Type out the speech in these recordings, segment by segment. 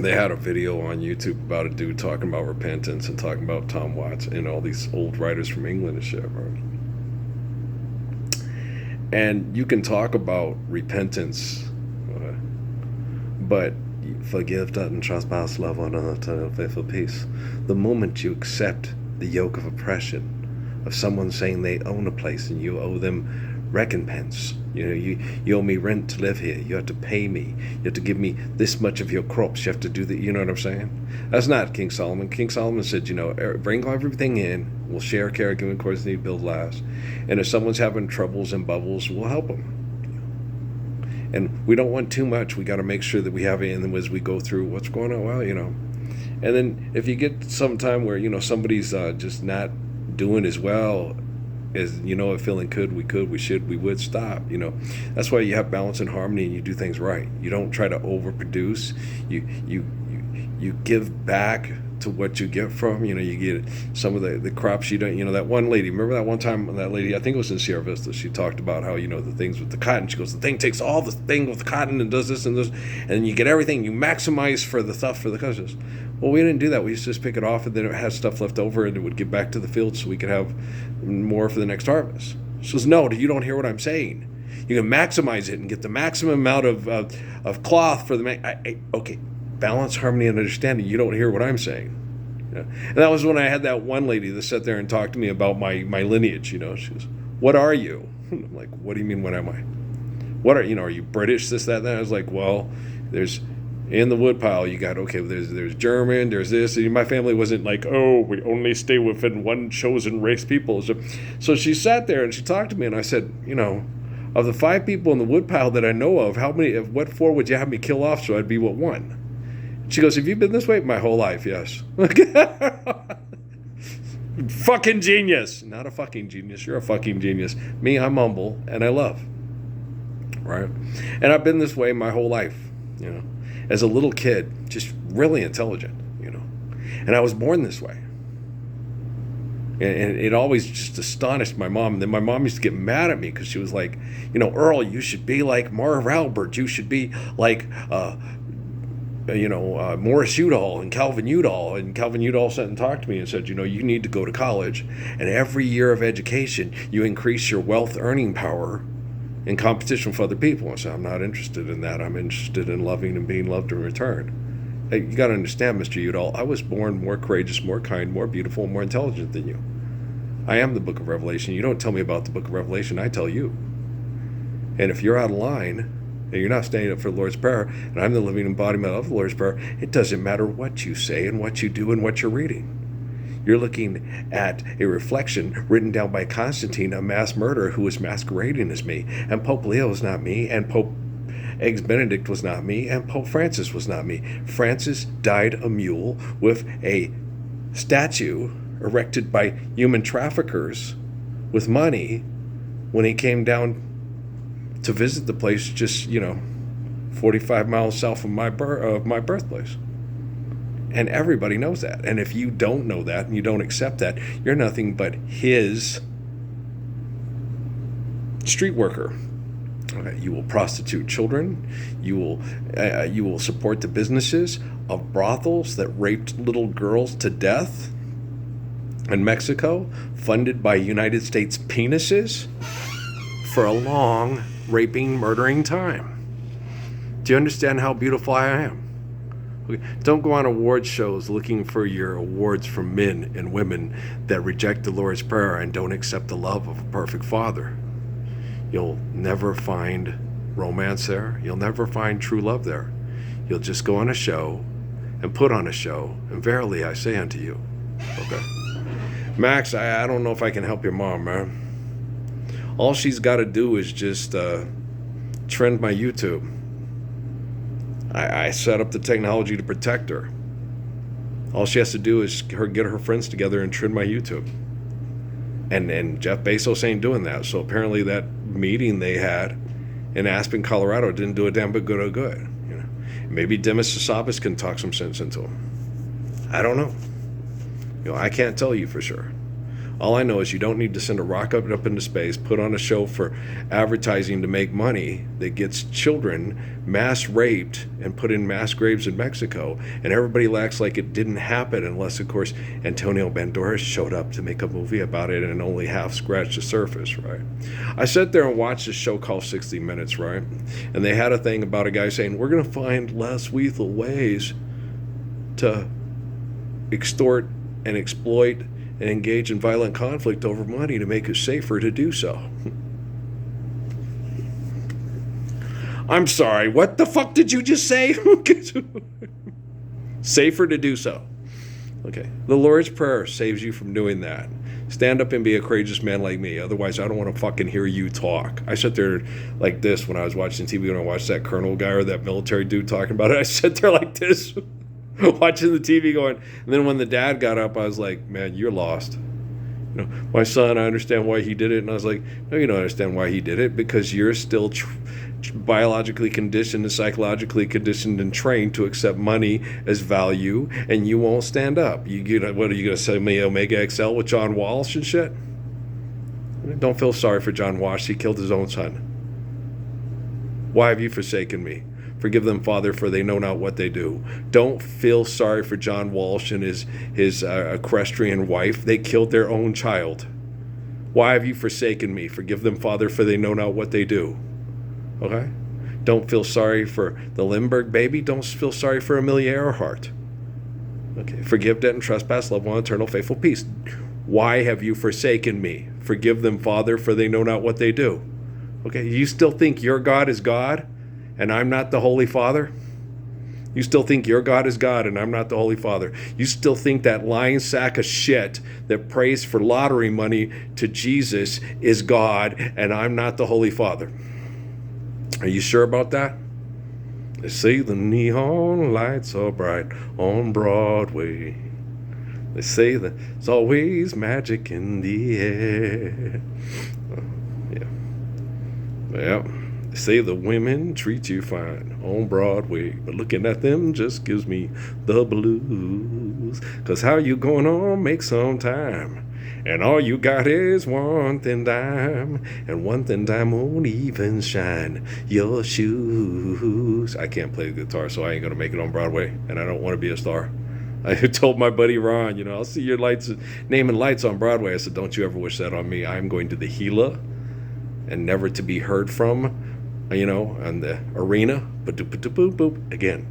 They had a video on YouTube about a dude talking about repentance and talking about Tom Watts and all these old writers from England and shit, bro. And you can talk about repentance, but forgive, doesn't trespass, love one another, faithful peace. The moment you accept the yoke of oppression of someone saying they own a place and you owe them recompense, you owe me rent to live here, you have to pay me, you have to give me this much of your crops, you have to do that, you know what I'm saying? That's not King Solomon. King Solomon said, bring everything in, we'll share, care, give, of course, need, build, last. And if someone's having troubles and bubbles, we'll help them. And we don't want too much. We got to make sure that we have it in them as we go through what's going on. Well, and then if you get some time where, somebody's just not doing as well as, feeling we should, we would stop, That's why you have balance and harmony and you do things right. You don't try to overproduce. You give back to what you get from, you get some of the crops you don't, that one lady, remember that one time that lady, I think it was in Sierra Vista, she talked about how, the things with the cotton, she goes, the thing takes all the thing with the cotton and does this and this, and you get everything, you maximize for the stuff for the customers. Well, we didn't do that. We used to just pick it off and then it had stuff left over and it would get back to the field so we could have more for the next harvest. She says, no, you don't hear what I'm saying. You can maximize it and get the maximum amount of cloth for the, okay. Balance, harmony, and understanding. You don't hear what I'm saying. And that was when I had that one lady that sat there and talked to me about my lineage. She goes, what are you? I'm like, what do you mean, what am I? What are you British, this, that, and that? I was like, well, there's, in the woodpile, you got, okay, there's German, there's this. And my family wasn't like, oh, we only stay within one chosen race people. So she sat there and she talked to me and I said, of the 5 people in the woodpile that I know of, what 4 would you have me kill off so I'd be what 1? She goes, have you been this way? My whole life, yes. Fucking genius. Not a fucking genius. You're a fucking genius. Me, I'm humble and I love. Right? And I've been this way my whole life, As a little kid, just really intelligent, And I was born this way. And it always just astonished my mom. And then my mom used to get mad at me because she was like, Earl, you should be like Marv Albert. You should be like... Morris Udall and Calvin Udall. And Calvin Udall sat and talked to me and said, you need to go to college. And every year of education, you increase your wealth earning power in competition with other people. I said, I'm not interested in that. I'm interested in loving and being loved in return. Hey, you got to understand, Mr. Udall, I was born more courageous, more kind, more beautiful, more intelligent than you. I am the book of Revelation. You don't tell me about the book of Revelation. I tell you. And if you're out of line... and you're not standing up for the Lord's Prayer, and I'm the living embodiment of the Lord's Prayer, it doesn't matter what you say and what you do and what you're reading. You're looking at a reflection written down by Constantine, a mass murderer who was masquerading as me, and Pope Leo was not me, and Pope Eggs Benedict was not me, and Pope Francis was not me. Francis died a mule with a statue erected by human traffickers with money when he came down to visit the place just, 45 miles south of my birthplace. And everybody knows that. And if you don't know that and you don't accept that, you're nothing but his street worker. You will prostitute children. You will support the businesses of brothels that raped little girls to death in Mexico, funded by United States penises for a long raping, murdering time. Do you understand how beautiful I am? Okay. Don't go on award shows looking for your awards from men and women that reject the Lord's Prayer and don't accept the love of a perfect Father. You'll never find romance there. You'll never find true love there. You'll just go on a show and put on a show, and verily I say unto you. Okay. Max, I don't know if I can help your mom, man. All she's got to do is just trend my YouTube. I set up the technology to protect her. All she has to do is get her friends together and trend my YouTube. And Jeff Bezos ain't doing that. So apparently that meeting they had in Aspen, Colorado didn't do a damn bit good or good. Maybe Demis Hassabis can talk some sense into him. I don't know. I can't tell you for sure. All I know is you don't need to send a rocket up into space, put on a show for advertising to make money that gets children mass raped and put in mass graves in Mexico. And everybody acts like it didn't happen unless, of course, Antonio Banderas showed up to make a movie about it and only half scratched the surface, right? I sat there and watched a show called 60 Minutes, right? And they had a thing about a guy saying, we're going to find less lethal ways to extort and exploit and engage in violent conflict over money to make it safer to do so. I'm sorry, what the fuck did you just say? Safer to do so. Okay, the Lord's Prayer saves you from doing that. Stand up and be a courageous man like me. Otherwise, I don't want to fucking hear you talk. I sat there like this when I was watching TV, when I watched that colonel guy or that military dude talking about it. I sat there like this, watching the TV going. And then when the dad got up, I was like, man, you're lost. You know, my son, I understand why he did it. And I was like, no, you don't understand why he did it, because you're still biologically conditioned and psychologically conditioned and trained to accept money as value, and you won't stand up. What are you going to say, me Omega XL with John Walsh and shit? Don't feel sorry for John Walsh. He killed his own son. Why have you forsaken me? Forgive them, Father, for they know not what they do. Don't feel sorry for John Walsh and his equestrian wife. They killed their own child. Why have you forsaken me? Forgive them, Father, for they know not what they do. Okay? Don't feel sorry for the Lindbergh baby. Don't feel sorry for Amelia Earhart. Okay? Forgive debt and trespass, love one, eternal, faithful peace. Why have you forsaken me? Forgive them, Father, for they know not what they do. Okay? You still think your God is God? And I'm not the Holy Father? You still think your God is God and I'm not the Holy Father? You still think that lying sack of shit that prays for lottery money to Jesus is God and I'm not the Holy Father? Are you sure about that? They say the neon lights are bright on Broadway. They say that there's always magic in the air. Yeah. They say the women treat you fine on Broadway, but looking at them just gives me the blues. 'Cause how you gonna make some time? And all you got is one thin dime, and one thin dime won't even shine your shoes. I can't play the guitar, so I ain't gonna make it on Broadway, and I don't want to be a star. I told my buddy Ron, I'll see your name and lights on Broadway. I said, don't you ever wish that on me. I'm going to the Gila and never to be heard from, on the arena, but boop boop again.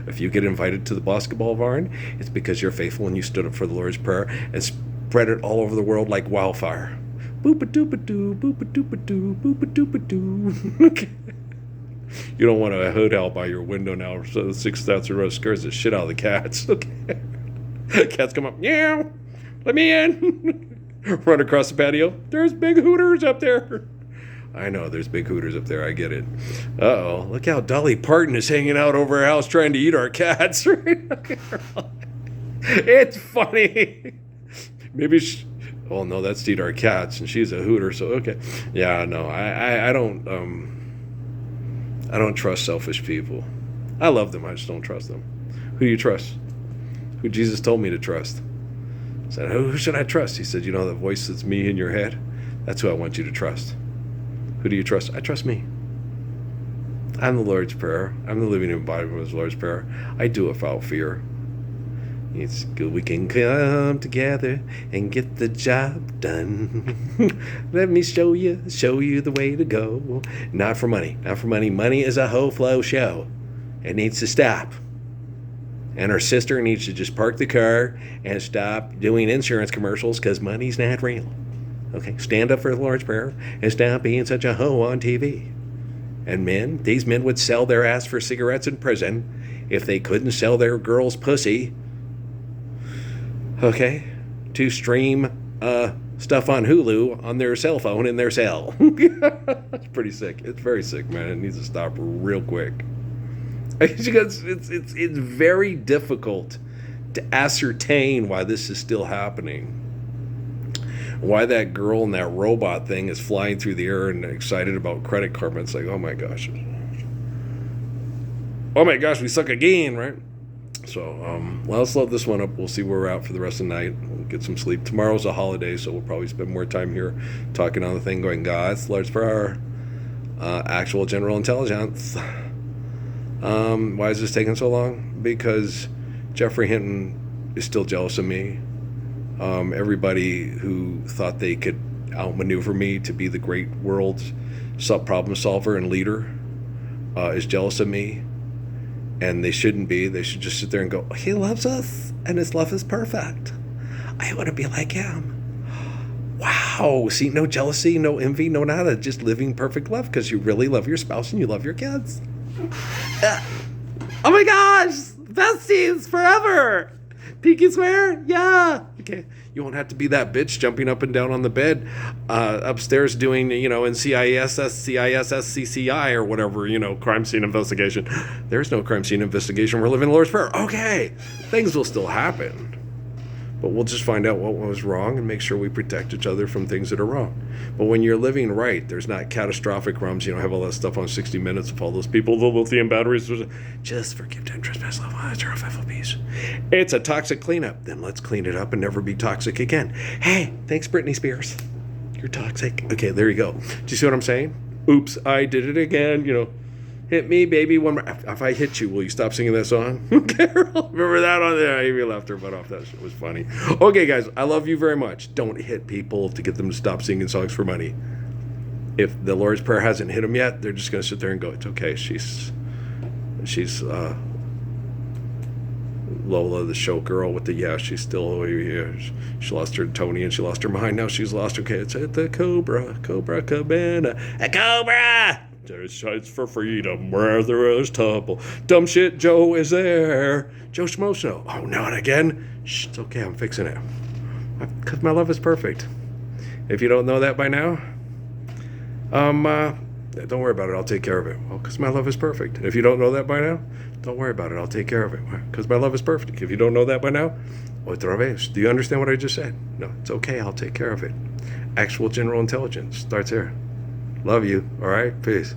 If you get invited to the basketball barn, it's because you're faithful and you stood up for the Lord's Prayer and spread it all over the world like wildfire. Boop-a-doop-a-doo, boop-a-doop-a-doo, boop-a-doop-a-doo. You don't want a hood out by your window now, so the 6,000 row scares the shit out of the cats. Okay. Cats come up, meow, let me in. Run across the patio. There's big hooters up there. I know there's big hooters up there. I get it. Uh-oh. Look how Dolly Parton is hanging out over our house trying to eat our cats. It's funny. Maybe oh no, that's to eat our cats, and she's a hooter. So okay. Yeah, no, I don't trust selfish people. I love them. I just don't trust them. Who do you trust? Who Jesus told me to trust? I said, who should I trust? He said, the voice that's me in your head? That's who I want you to trust. Who do you trust? I trust me. I'm the Lord's Prayer. I'm the living embodiment of the Lord's Prayer. I do it without fear. It's good we can come together and get the job done. Let me show you the way to go. Not for money. Money is a whole flow show. It needs to stop. And our sister needs to just park the car and stop doing insurance commercials because money's not real. Okay, stand up for the Lord's Prayer and stop being such a hoe on TV. And these men would sell their ass for cigarettes in prison if they couldn't sell their girl's pussy, okay, to stream stuff on Hulu on their cell phone in their cell. It's pretty sick. It's very sick, man. It needs to stop real quick. Because it's very difficult to ascertain why this is still happening. Why that girl in that robot thing is flying through the air and excited about Credit Karma. It's like, oh my gosh, we suck again, right? So, well, let's load this one up. We'll see where we're at for the rest of the night. We'll get some sleep. Tomorrow's a holiday, so we'll probably spend more time here talking on the thing, going, God's Lord's Prayer, actual general intelligence. Why is this taking so long? Because Jeffrey Hinton is still jealous of me. Everybody who thought they could outmaneuver me to be the great world's problem solver and leader is jealous of me. And they shouldn't be. They should just sit there and go, he loves us, and his love is perfect. I want to be like him. Wow. See, no jealousy, no envy, no nada. Just living perfect love because you really love your spouse and you love your kids. Oh my gosh. Besties forever. Pinky swear? Yeah. Okay. You won't have to be that bitch jumping up and down on the bed upstairs doing, in CISI or whatever, crime scene investigation. There's no crime scene investigation. We're living Lord's Prayer. Okay. Things will still happen. But we'll just find out what was wrong and make sure we protect each other from things that are wrong. But when you're living right, there's not catastrophic rums. Have all that stuff on 60 Minutes of all those people, the lithium batteries. Just forgive time, trespass, love, zero, faithful peace. It's a toxic cleanup. Then let's clean it up and never be toxic again. Hey, thanks, Britney Spears. You're toxic. Okay, there you go. Do you see what I'm saying? Oops, I did it again. Hit me, baby. One more. If I hit you, will you stop singing that song? Carol, remember that on there? Amy laughed her butt off. That shit was funny. Okay, guys, I love you very much. Don't hit people to get them to stop singing songs for money. If the Lord's Prayer hasn't hit them yet, they're just going to sit there and go, it's okay. She's Lola, the show girl with she's still here. She lost her Tony and she lost her mind. Now she's lost her kids. It's the Cobra Cabana. A Cobra! It's for freedom where there is trouble. Dumb shit Joe is there. Joe Schmoso. Oh, not again. Shh, it's okay. I'm fixing it. Because my love is perfect. If you don't know that by now, don't worry about it. I'll take care of it. Well, because my love is perfect. If you don't know that by now, don't worry about it. I'll take care of it. Because my love is perfect. If you don't know that by now, otra vez. Do you understand what I just said? No, it's okay. I'll take care of it. Actual general intelligence starts here. Love you. All right? Peace.